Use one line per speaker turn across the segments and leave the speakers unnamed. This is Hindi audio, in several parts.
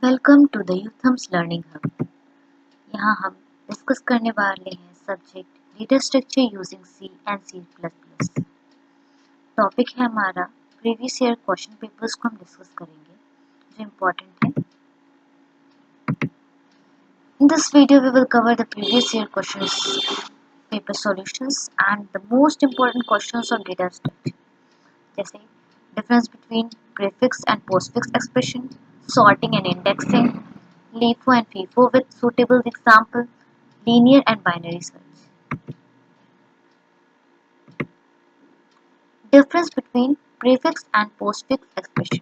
Welcome to the Youthams learning hub. यहाँ हम डिस्कस करने वाले हैं subject data structure using C and C plus plus. Topic है हमारा प्रीवियस ईयर क्वेश्चन पेपर्स को हम डिस्कस करेंगे जो इम्पोर्टेंट है। In this video we will cover the previous year questions paper solutions and the most important questions of data structure, जैसे difference between prefix and postfix expression, sorting and indexing, LIFO and FIFO with suitable example, linear and binary search. Difference between prefix and postfix expression.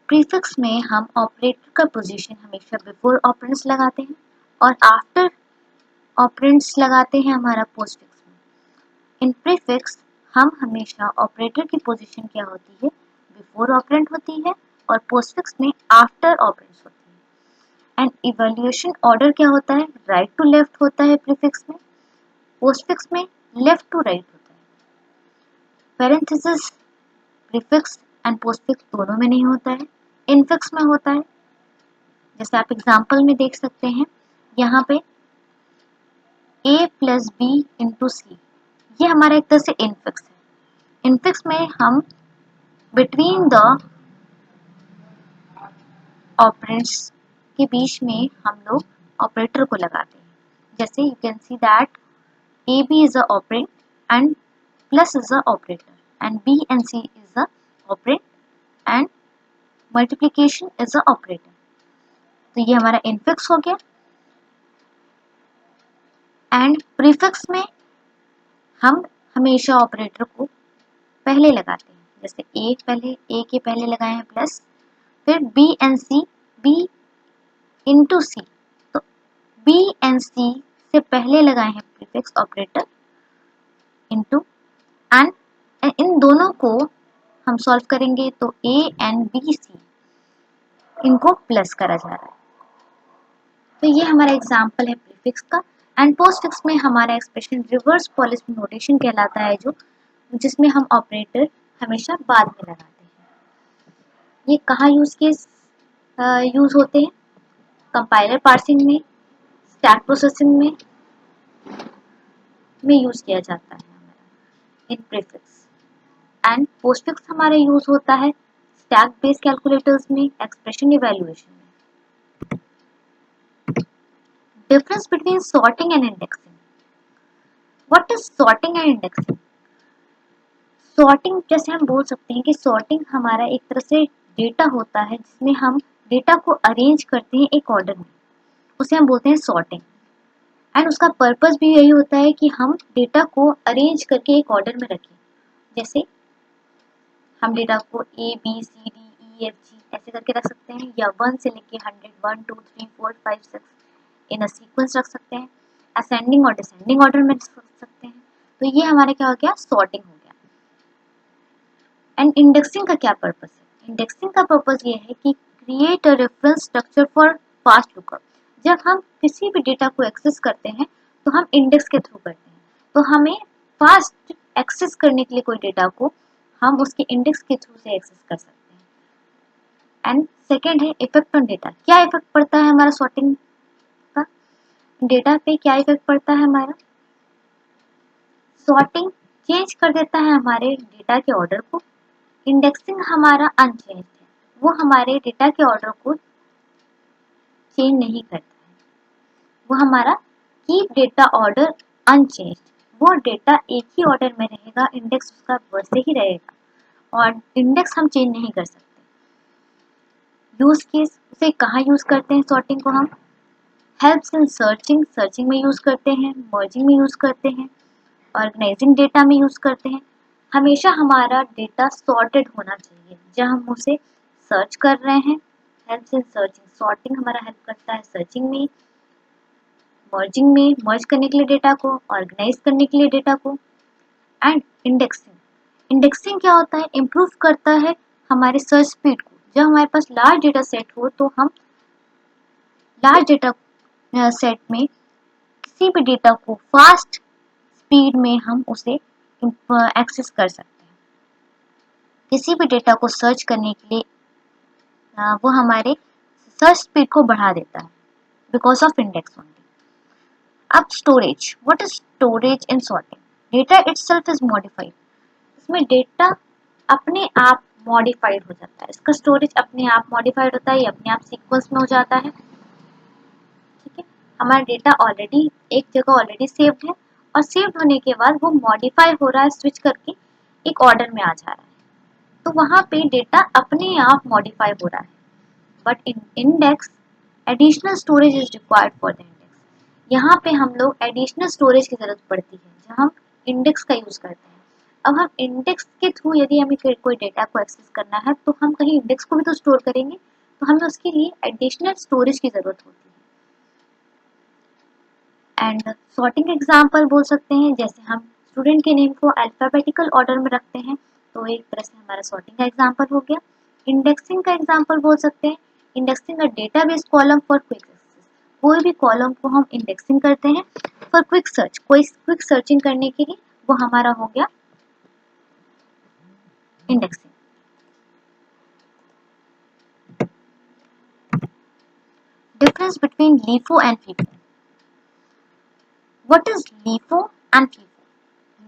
Prefix में हम ऑपरेटर का पोजीशन हमेशा बिफोर ऑपरेंड्स लगाते हैं और आफ्टर ऑपरेंड्स लगाते हैं हमारा पोस्टफिक्स में। इन प्रीफिक्स हम हमेशा ऑपरेटर की पोजीशन क्या होती है, बिफोर ऑपरेंड होती है और पोस्टफिक्स में आफ्टर ऑपरेंड्स होती है। एंड इवैल्यूएशन ऑर्डर क्या होता है, राइट टू लेफ्ट होता है प्रीफिक्स में, पोस्टफिक्स में लेफ्ट टू राइट होता है। पैरेंथेसिस प्रीफिक्स एंड पोस्टफिक्स दोनों में नहीं होता है, इनफिक्स में होता है। जैसे आप एग्जांपल में देख सकते हैं, यहाँ पे a प्लस बी इंटू सी, ये हमारा एक तरह से इनफिक्स है। इनफिक्स में हम बिटवीन द ऑपरेंड्स के बीच में हम लोग ऑपरेटर को लगाते हैं। जैसे you can see that A B is a operand and plus is a operator and B and C is a operand and multiplication is a operator. तो ये हमारा इनफिक्स हो गया। एंड प्रीफिक्स में हम हमेशा ऑपरेटर को पहले लगाते हैं। जैसे ए के पहले लगाए हैं प्लस, फिर B and C, B into C, तो बी एंड सी से पहले लगाए हैं प्रीफिक्स ऑपरेटर इंटू, एंड इन दोनों को हम सॉल्व करेंगे तो ए एंड बी सी इनको प्लस करा जा रहा है। तो ये हमारा एग्जाम्पल है प्रीफिक्स का। एंड पोस्टफिक्स में हमारा एक्सप्रेशन रिवर्स पॉलिश नोटेशन कहलाता है, जिसमें हम ऑपरेटर हमेशा बाद में लगाते हैं। ये कहाँ यूज होते हैं, कंपाइलर पार्सिंग में, स्टैक प्रोसेसिंग में यूज किया जाता है हमारा इन प्रीफिक्स। एंड पोस्टफिक्स हमारा यूज होता है स्टैक बेस्ड कैलकुलेटर्स में, एक्सप्रेशन इवैल्यूएशन में। Difference between sorting and indexing. What is sorting and indexing? Sorting जैसे हम बोल सकते हैं कि सॉर्टिंग हमारा एक तरह से डेटा होता है जिसमें हम डेटा को अरेंज करते हैं एक ऑर्डर में, उसे हम बोलते हैं सॉर्टिंग। एंड उसका पर्पस भी यही होता है कि हम डेटा को अरेंज करके एक ऑर्डर में रखें। जैसे हम डेटा को A B C D E F G ऐसे करके रख सकते हैं, या 1 से लेके 100, 1 2 3 4 5 6 इन अ सीक्वेंस रख सकते हैं, असेंडिंग और डिसेंडिंग ऑर्डर में रख सकते हैं। तो ये हमारे क्या हो गया, सॉर्टिंग हो गया। एंड इंडेक्सिंग का क्या पर्पस है? इंडेक्सिंग का पर्पस ये है कि create a reference structure for fast lookup. जब हम किसी भी डेटा को एक्सेस करते हैं तो हम इंडेक्स के थ्रू करते हैं, तो हमें फास्ट एक्सेस करने के लिए कोई डेटा को हम उसके इंडेक्स के थ्रू से एक्सेस कर सकते हैं। एंड सेकेंड है इफेक्ट ऑन डेटा। क्या इफेक्ट पड़ता है हमारा सॉर्टिंग का, डेटा पे क्या इफेक्ट पड़ता है हमारा? सॉर्टिंग चेंज कर देता है हमारे डेटा के ऑर्डर को, इंडेक्सिंग हमारा अनचेंज है, वो हमारे डेटा के ऑर्डर को चेंज नहीं करता है, वो हमारा कीप डेटा ऑर्डर अनचेंज, वो डेटा एक ही ऑर्डर में रहेगा, इंडेक्स उसका वैसे ही रहेगा और इंडेक्स हम चेंज नहीं कर सकते। यूज केस, उसे कहाँ यूज करते हैं सॉर्टिंग को हम? हेल्प्स इन सर्चिंग, सर्चिंग में यूज करते हैं, मर्जिंग में यूज करते हैं, ऑर्गेनाइजिंग डेटा में यूज करते हैं। हमेशा हमारा डेटा सॉर्टेड होना चाहिए जब हम उसे सर्च कर रहे हैं। हेल्प्स इन सर्चिंग, सॉर्टिंग हमारा हेल्प करता है सर्चिंग में, मर्जिंग में, मर्ज करने के लिए डेटा को, ऑर्गेनाइज करने के लिए डेटा को। एंड इंडेक्सिंग, इंडेक्सिंग क्या होता है, इम्प्रूव करता है हमारे सर्च स्पीड को। जब हमारे पास लार्ज डेटा सेट हो तो हम लार्ज डेटा सेट में किसी भी डेटा को फास्ट स्पीड में हम उसे एक्सेस कर सकते हैं। किसी भी डेटा को सर्च करने के लिए वो हमारे सर्च स्पीड को बढ़ा देता है बिकॉज ऑफ इंडेक्स ओनली। अब storage, what is storage in sorting? Data itself is modified. इसमें डेटा अपने आप मॉडिफाइड हो जाता है, इसका स्टोरेज अपने आप मॉडिफाइड होता है, ये अपने आप सीक्वेंस में हो जाता है। ठीक है, हमारा डेटा ऑलरेडी एक जगह ऑलरेडी सेव्ड है और सेव्ड होने के बाद वो मॉडिफाई हो रहा है, स्विच करके एक ऑर्डर में आ जा रहा है, तो वहां पे डेटा अपने आप मॉडिफाई हो रहा है। But in index additional storage is required for the index. यहाँ पे हम लोग एडिशनल स्टोरेज की जरूरत पड़ती है जहाँ हम इंडेक्स का यूज करते हैं। अब हम इंडेक्स के थ्रू यदि हमें कोई डेटा को एक्सेस करना है तो हम कहीं इंडेक्स को भी तो स्टोर करेंगे, तो हमें उसके लिए एडिशनल स्टोरेज की जरूरत होती है। एंड सॉर्टिंग एग्जाम्पल बोल सकते हैं, जैसे हम स्टूडेंट के नेम को अल्फाबेटिकल ऑर्डर में रखते हैं, तो एक तरह से हमारा सॉर्टिंग का एग्जाम्पल हो गया। इंडेक्सिंग का एग्जाम्पल बोल सकते हैं, indexing a database column for quick access. कोई भी कॉलम को हम इंडेक्सिंग करते हैं फॉर क्विक सर्च, कोई क्विक सर्चिंग करने के लिए, वो हमारा हो गया indexing. Difference between LIFO and FIFO. What is LIFO and FIFO?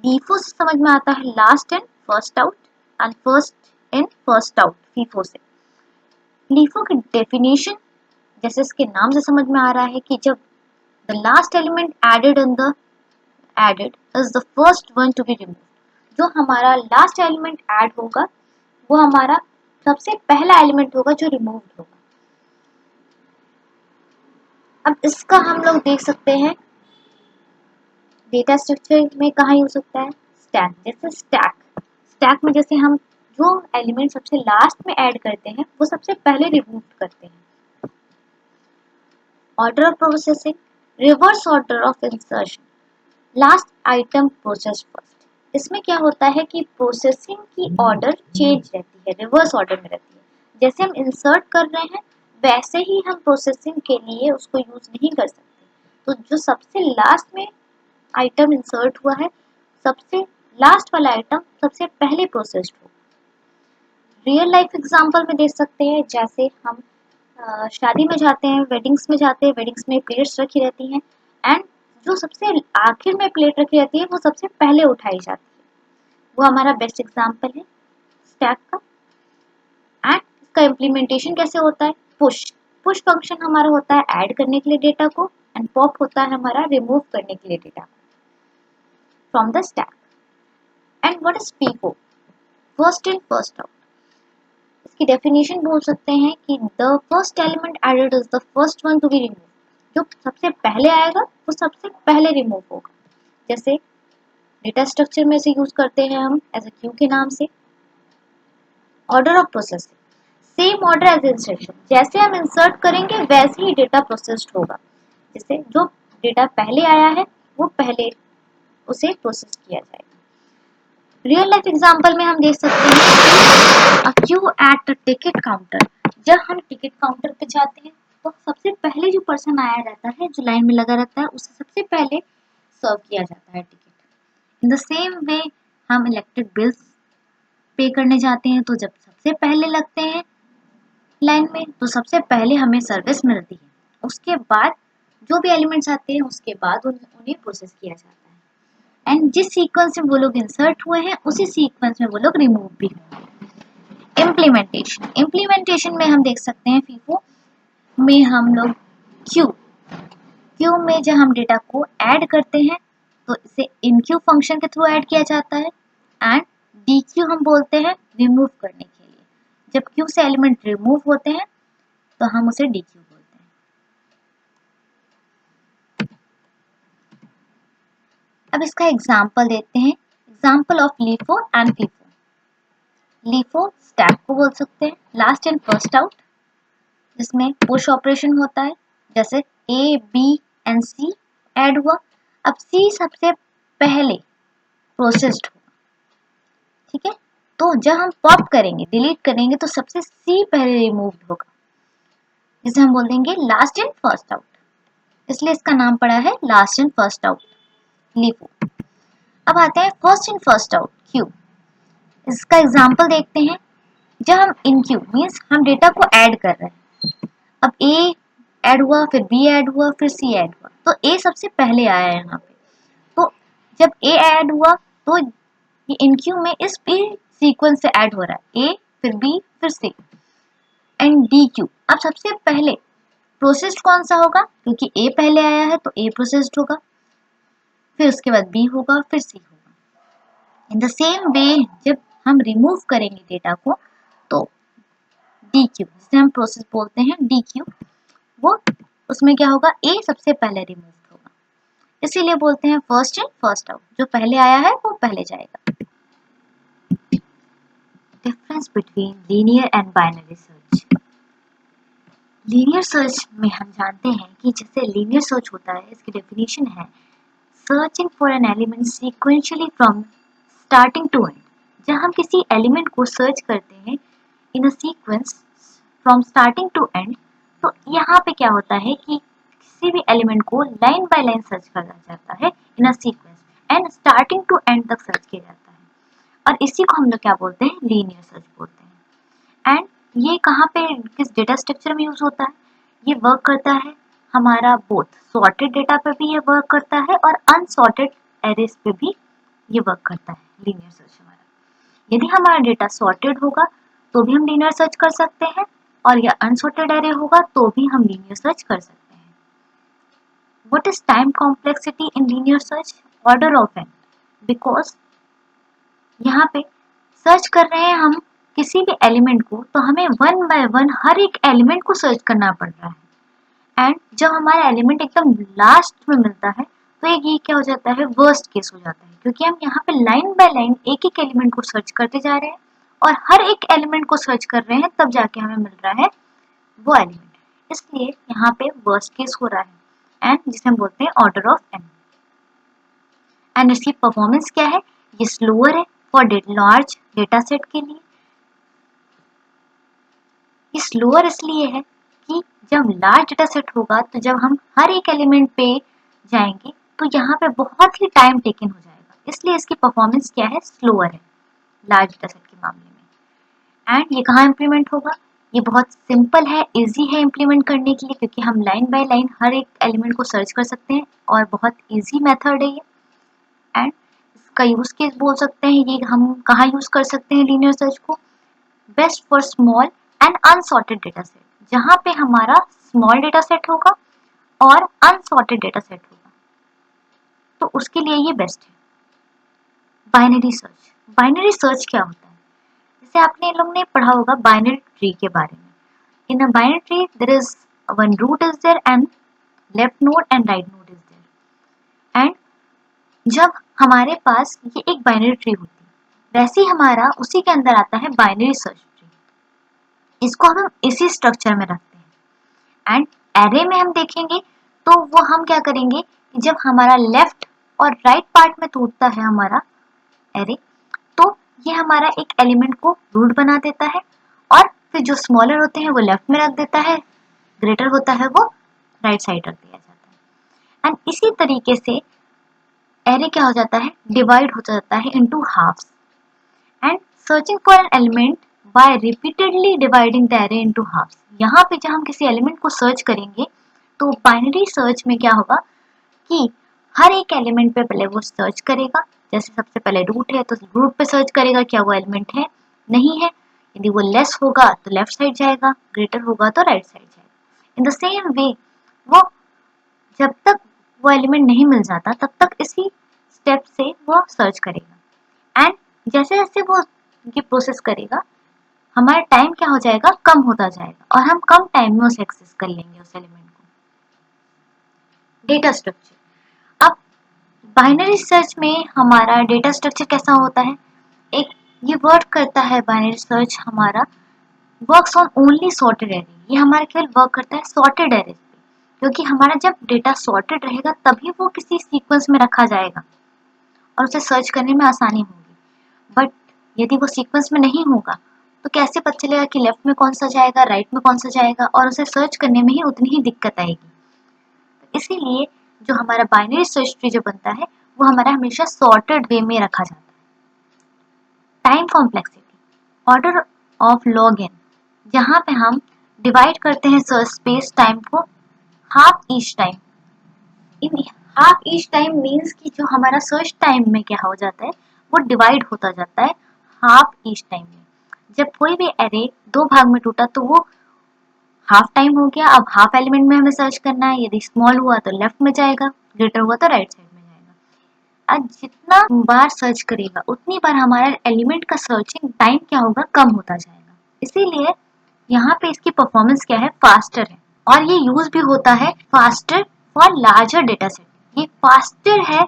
LIFO से समझ में आता है last in first out and first in first out. FIFO से, लीफो की डेफिनेशन जैसे इसके नाम से समझ में आ रहा है कि जब the last element added is the first one to be remove. जो हमारा लास्ट एलिमेंट ऐड होगा वो हमारा सबसे पहला एलिमेंट होगा जो रिमूव्ड होगा। अब इसका हम लोग देख सकते हैं डेटा स्ट्रक्चर में कहाँ यूज होता है, स्टैक। जैसे स्टैक में जैसे हम जो एलिमेंट सबसे लास्ट में ऐड करते हैं वो सबसे पहले रिमूव करते हैं। Order of processing, reverse order of insertion, last item process first. इसमें क्या होता है कि प्रोसेसिंग की ऑर्डर चेंज रहती है, रिवर्स ऑर्डर में रहती है। जैसे हम इंसर्ट कर रहे हैं वैसे ही हम प्रोसेसिंग के लिए उसको यूज नहीं कर सकते। तो जो सबसे लास्ट में आइटम इंसर्ट हुआ है, सबसे लास्ट वाला आइटम सबसे पहले प्रोसेस्ड हो। रियल लाइफ एग्जांपल में देख सकते हैं, जैसे हम शादी में जाते हैं, वेडिंग्स में जाते हैं, वेडिंग्स में प्लेट्स रखी रहती हैं एंड जो सबसे आखिर में प्लेट रखी रहती है वो सबसे पहले उठाई जाती है। वो हमारा बेस्ट एग्जांपल है स्टैक का। एंड इसका इम्प्लीमेंटेशन कैसे होता है, पुश। पुश फंक्शन हमारा होता है ऐड करने के लिए डेटा को, एंड पॉप होता है हमारा रिमूव करने के लिए डेटा को from the stack. And what is FIFO? First in first out. इसकी डेफिनेशन बोल सकते हैं कि the first element added is the first one to be remove. जो सबसे पहले आएगा वो सबसे पहले रिमूव होगा। जैसे डेटा स्ट्रक्चर में से यूज करते हैं हम एज ए क्यू के नाम से। Order of processing, same order as insertion. जैसे हम इंसर्ट करेंगे वैसे ही डेटा प्रोसेस्ड होगा। जैसे जो डेटा पहले आया है वो पहले उसे प्रोसेस किया जाएगा। रियल लाइफ एग्जांपल में हम देख सकते हैं a queue at the ticket counter. जब हम टिकट काउंटर पे जाते हैं तो सबसे पहले जो पर्सन आया रहता है, जो लाइन में लगा रहता है, उसे सबसे पहले सर्व किया जाता है ticket. In the same way हम इलेक्ट्रिक बिल्स पे करने जाते हैं तो जब सबसे पहले लगते हैं लाइन में तो सबसे पहले हमें सर्विस मिलती है। उसके बाद जो भी एलिमेंट्स आते हैं उसके बाद उन्हें प्रोसेस किया जाता है। एंड जिस सीक्वेंस में वो लोग इंसर्ट हुए हैं उसी सीक्वेंस में वो लोग रिमूव भी हुए। इम्प्लीमेंटेशन में हम देख सकते हैं फीफो में हम लोग क्यू में जब हम डेटा को ऐड करते हैं तो इसे इनक्यू फंक्शन के थ्रू ऐड किया जाता है। एंड डीक्यू हम बोलते हैं रिमूव करने के लिए। जब क्यू से एलिमेंट रिमूव होते हैं तो हम उसे डीक्यू बोलते हैं। अब इसका एग्जाम्पल देते हैं, example of LIFO and FIFO. LIFO stack को बोल सकते हैं, लास्ट एंड फर्स्ट आउट, जिसमें पुश ऑपरेशन होता है। जैसे A B and C add हुआ, अब सी सबसे पहले प्रोसेस्ड होगा। ठीक है, तो जब हम पॉप करेंगे, डिलीट करेंगे तो सबसे सी पहले रिमूव्ड होगा, जिसे हम बोल देंगे लास्ट एंड फर्स्ट आउट। इसलिए इसका नाम पड़ा है last and first out LIFO. अब आते हैं first in first out Q. इसका एग्जाम्पल देखते हैं। जब हम इन क्यू मीन्स हम डेटा को ऐड कर रहे हैं, अब ए ऐड हुआ, फिर बी ऐड हुआ, फिर सी ऐड हुआ, तो ए सबसे पहले आया है यहाँ पे। तो जब ए ऐड हुआ तो ये इन क्यू में इस पे सीक्वेंस से ऐड हो रहा है, ए फिर बी फिर सी एंड डी क्यू। अब सबसे पहले प्रोसेस्ड कौन सा होगा, क्योंकि ए पहले आया है तो ए प्रोसेस्ड होगा, फिर उसके बाद बी होगा, फिर सी होगा। इन द सेम वे जब हम रिमूव करेंगे डेटा को तो डी क्यू, जिसे हम प्रोसेस बोलते हैं डी क्यू, वो उसमें क्या होगा, ए सबसे पहले रिमूव होगा, इसीलिए बोलते हैं फर्स्ट इन फर्स्ट आउट, जो पहले आया है वो पहले जाएगा। Difference between linear and binary search. Linear search में हम जानते हैं कि जैसे लीनियर सर्च होता है, इसकी डेफिनेशन है searching for an element sequentially from starting to end. जब हम किसी एलिमेंट को सर्च करते हैं in a sequence from starting to end, तो यहाँ पे क्या होता है कि किसी भी एलिमेंट को लाइन बाय लाइन सर्च करा जाता है in a sequence and starting to end तक सर्च किया जाता है, और इसी को हम लोग क्या बोलते हैं, लीनियर सर्च बोलते हैं। एंड ये कहाँ पे किस डेटा स्ट्रक्चर में यूज होता है, ये वर्क करता है हमारा बोथ सॉर्टेड डेटा पे भी ये वर्क करता है और अनसॉर्टेड एरेस पे भी ये वर्क करता है लीनियर सर्च हमारा। यदि हमारा डेटा सॉर्टेड होगा तो भी हम लीनियर सर्च कर सकते हैं, और या अनसॉर्टेड एरे होगा तो भी हम लीनियर सर्च कर सकते हैं। What is time complexity in linear search? Order of N, because यहाँ पे सर्च कर रहे हैं हम किसी भी एलिमेंट को, तो हमें वन बाय वन हर एक एलिमेंट को सर्च करना पड़ रहा है। एंड जब हमारा एलिमेंट एकदम लास्ट में मिलता है तो एक ये क्या हो जाता है, वर्स्ट केस हो जाता है, क्योंकि हम यहाँ पे लाइन बाय लाइन एक एक एलिमेंट को सर्च करते जा रहे हैं और हर एक एलिमेंट को सर्च कर रहे हैं, तब जाके हमें मिल रहा है वो एलिमेंट। इसलिए यहाँ पे वर्स्ट केस हो रहा है, एंड जिसे हम बोलते हैं ऑर्डर ऑफ एन। एंड इसकी परफॉर्मेंस क्या है, ये स्लोअर है फॉर लार्ज डेटा सेट के लिए। ये स्लोअर इसलिए है कि जब लार्ज डेटा सेट होगा तो जब हम हर एक एलिमेंट पे जाएंगे तो यहाँ पे बहुत ही टाइम टेकन हो जाएगा, इसलिए इसकी परफॉर्मेंस क्या है, स्लोअर है लार्ज डेटा सेट के मामले में। एंड ये कहाँ इम्प्लीमेंट होगा, ये बहुत सिंपल है, इजी है इम्प्लीमेंट करने के लिए, क्योंकि हम लाइन बाय लाइन हर एक एलिमेंट को सर्च कर सकते हैं और बहुत इजी मेथड है ये। एंड इसका यूज केस बोल सकते हैं, ये हम कहाँ यूज कर सकते हैं लीनियर सर्च को, best for small and unsorted data set, जहाँ पे हमारा स्मॉल डेटा सेट होगा और अनसॉर्टेड डेटा सेट होगा, तो उसके लिए ये बेस्ट है। बाइनरी सर्च, बाइनरी सर्च क्या होता है, जैसे आपने लोग ने पढ़ा होगा बाइनरी ट्री के बारे में। In a binary tree there is one root is there and left node and right node is there. And जब हमारे पास ये एक बाइनरी ट्री होती है, वैसे ही हमारा उसी के अंदर आता है बाइनरी सर्च ट्री, इसको हम इसी स्ट्रक्चर में रखते हैं। एंड एरे में हम देखेंगे तो वो हम क्या करेंगे कि जब हमारा लेफ्ट और राइट पार्ट में टूटता है हमारा एरे, तो ये हमारा एक एलिमेंट को रूट बना देता है, और फिर जो स्मॉलर होते हैं वो लेफ्ट में रख देता है, ग्रेटर होता है वो राइट साइड रख दिया जाता है। एंड इसी तरीके से एरे क्या हो जाता है, डिवाइड हो जाता है into halves. And searching for an element by repeatedly dividing the array into halves, यहाँ पे जब हम किसी एलिमेंट को सर्च करेंगे तो बाइनरी सर्च में क्या होगा कि हर एक एलिमेंट पे पहले वो सर्च करेगा, जैसे सबसे पहले रूट है तो रूट पे सर्च करेगा क्या वो एलिमेंट है, नहीं है, यदि वो लेस होगा तो लेफ्ट साइड जाएगा, ग्रेटर होगा तो राइट साइड जाएगा। इन द सेम वे वो जब तक वो एलिमेंट नहीं मिल जाता तब तक इसी स्टेप से वो सर्च करेगा। एंड जैसे जैसे वो ये प्रोसेस करेगा हमारा टाइम क्या हो जाएगा, कम होता जाएगा, और हम कम टाइम में उसे एक्सेस कर लेंगे उस एलिमेंट को। डेटा स्ट्रक्चर, अब बाइनरी सर्च में हमारा डेटा स्ट्रक्चर कैसा होता है, एक ये वर्क करता है बाइनरी सर्च हमारा works on only sorted array, ये हमारा केवल वर्क करता है सॉर्टेड एरे पे, क्योंकि हमारा जब डेटा सॉर्टेड रहेगा तभी वो किसी सीक्वेंस में रखा जाएगा और उसे सर्च करने में आसानी होगी। बट यदि वो सीक्वेंस में नहीं होगा तो कैसे पता चलेगा कि लेफ्ट में कौन सा जाएगा, राइट में कौन सा जाएगा, और उसे सर्च करने में ही उतनी ही दिक्कत आएगी। इसीलिए जो हमारा बाइनरी सर्च ट्री जो बनता है वो हमारा हमेशा सॉर्टेड वे में रखा जाता है। Time complexity, order of log N, जहाँ पे हम डिवाइड करते हैं सर्च स्पेस टाइम को half each time. In half each time means कि जो हमारा सर्च टाइम में क्या हो जाता है वो डिवाइड होता जाता है हाफ ईच टाइम में। जब कोई भी एरे दो भाग में टूटा तो वो हाफ टाइम हो गया। अब हाफ एलिमेंट में हमें सर्च करना है, यदि स्मॉल हुआ तो लेफ्ट में जाएगा, ग्रेटर हुआ तो राइट साइड में जाएगा। आज जितना बार सर्च करेगा उतनी बार हमारा एलिमेंट का सर्चिंग टाइम क्या होगा, कम होता जाएगा। इसीलिए यहाँ पे इसकी परफॉर्मेंस क्या है, फास्टर है। और ये यूज भी होता है faster for larger data set. ये फास्टर है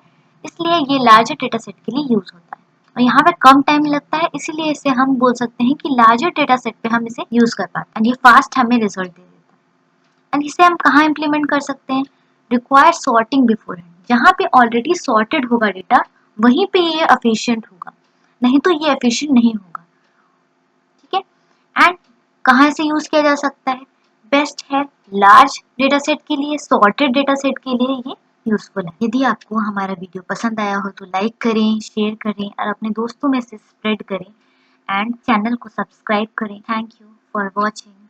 इसलिए ये लार्जर डेटा सेट के लिए यूज होता है और यहाँ पे कम टाइम लगता है, इसीलिए इसे हम बोल सकते हैं कि लार्जर डेटा सेट पे हम इसे यूज कर पाते हैं। ये फास्ट हमें रिजल्ट दे देता है। एंड इसे हम कहाँ इम्प्लीमेंट कर सकते हैं, रिक्वायर सॉर्टिंग बिफोर हैंड। जहाँ पे ऑलरेडी सॉर्टेड होगा डेटा वहीं पे ये एफिशिएंट होगा, नहीं तो ये एफिशिएंट नहीं होगा। ठीक है। एंड कहाँ से यूज किया जा सकता है, बेस्ट है लार्ज डेटा सेट के लिए, सॉर्टेड डेटा सेट के लिए ये यूजफुल है। यदि आपको हमारा वीडियो पसंद आया हो तो लाइक करें, शेयर करें और अपने दोस्तों में से स्प्रेड करें एंड चैनल को सब्सक्राइब करें। Thank you for watching.